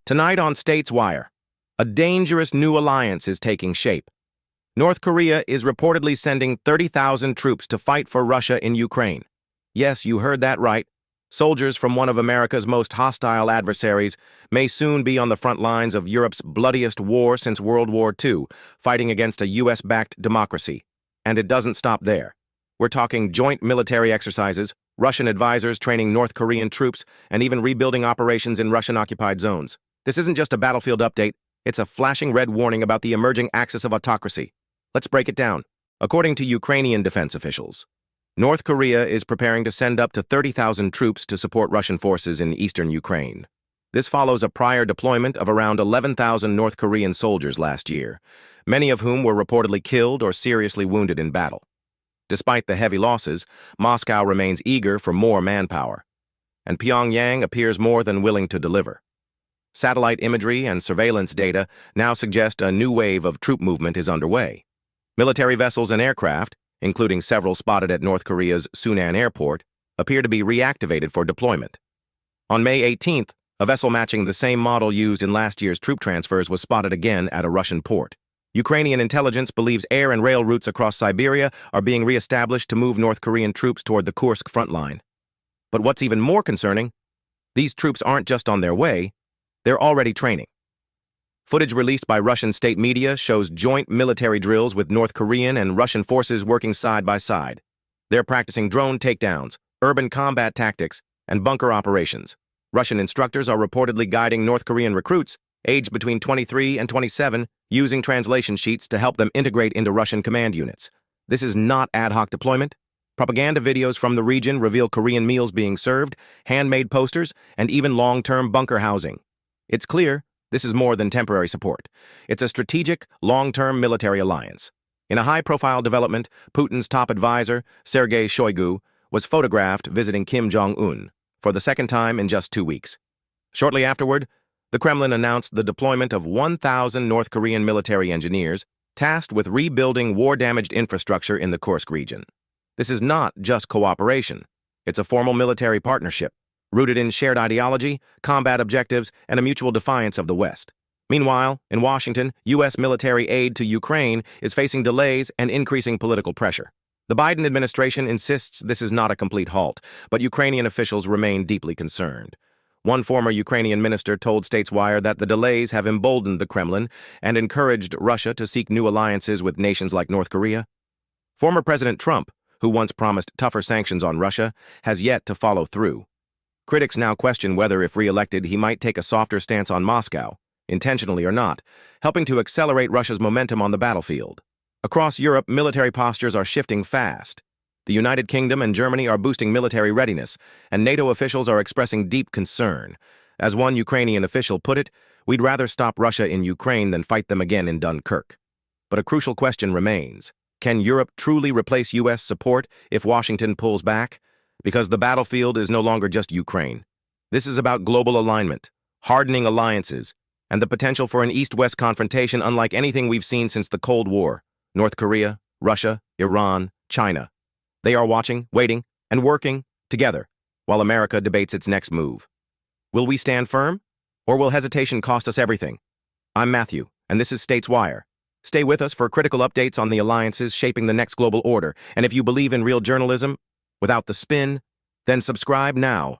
Tonight on States Wire, a dangerous new alliance is taking shape. North Korea is reportedly sending 30,000 troops to fight for Russia in Ukraine. Yes, you heard that right. Soldiers from one of America's most hostile adversaries may soon be on the front lines of Europe's bloodiest war since World War II, fighting against a US-backed democracy. And it doesn't stop there. We're talking joint military exercises, Russian advisors training North Korean troops, and even rebuilding operations in Russian-occupied zones. This isn't just a battlefield update, it's a flashing red warning about the emerging axis of autocracy. Let's break it down. According to Ukrainian defense officials, North Korea is preparing to send up to 30,000 troops to support Russian forces in eastern Ukraine. This follows a prior deployment of around 11,000 North Korean soldiers last year, many of whom were reportedly killed or seriously wounded in battle. Despite the heavy losses, Moscow remains eager for more manpower, and Pyongyang appears more than willing to deliver. Satellite imagery and surveillance data now suggest a new wave of troop movement is underway. Military vessels and aircraft, including several spotted at North Korea's Sunan airport, appear to be reactivated for deployment. On May 18th, a vessel matching the same model used in last year's troop transfers was spotted again at a Russian port. Ukrainian intelligence believes air and rail routes across Siberia are being re-established to move North Korean troops toward the Kursk front line. But what's even more concerning, these troops aren't just on their way, they're already training. Footage released by Russian state media shows joint military drills with North Korean and Russian forces working side by side. They're practicing drone takedowns, urban combat tactics, and bunker operations. Russian instructors are reportedly guiding North Korean recruits, aged between 23 and 27, using translation sheets to help them integrate into Russian command units. This is not ad hoc deployment. Propaganda videos from the region reveal Korean meals being served, handmade posters, and even long-term bunker housing. It's clear this is more than temporary support. It's a strategic, long-term military alliance. In a high-profile development, Putin's top advisor, Sergei Shoigu, was photographed visiting Kim Jong-un for the second time in just 2 weeks. Shortly afterward, the Kremlin announced the deployment of 1,000 North Korean military engineers tasked with rebuilding war-damaged infrastructure in the Kursk region. This is not just cooperation. It's a formal military partnership, rooted in shared ideology, combat objectives, and a mutual defiance of the West. Meanwhile, in Washington, U.S. military aid to Ukraine is facing delays and increasing political pressure. The Biden administration insists this is not a complete halt, but Ukrainian officials remain deeply concerned. One former Ukrainian minister told States Wire that the delays have emboldened the Kremlin and encouraged Russia to seek new alliances with nations like North Korea. Former President Trump, who once promised tougher sanctions on Russia, has yet to follow through. Critics now question whether, if re-elected, he might take a softer stance on Moscow, intentionally or not, helping to accelerate Russia's momentum on the battlefield. Across Europe, military postures are shifting fast. The United Kingdom and Germany are boosting military readiness, and NATO officials are expressing deep concern. As one Ukrainian official put it, "We'd rather stop Russia in Ukraine than fight them again in Dunkirk." But a crucial question remains. Can Europe truly replace U.S. support if Washington pulls back? Because the battlefield is no longer just Ukraine. This is about global alignment, hardening alliances, and the potential for an East-West confrontation unlike anything we've seen since the Cold War. North Korea, Russia, Iran, China. They are watching, waiting, and working together while America debates its next move. Will we stand firm? Or will hesitation cost us everything? I'm Matthew, and this is States Wire. Stay with us for critical updates on the alliances shaping the next global order. And if you believe in real journalism, without the spin, then subscribe now.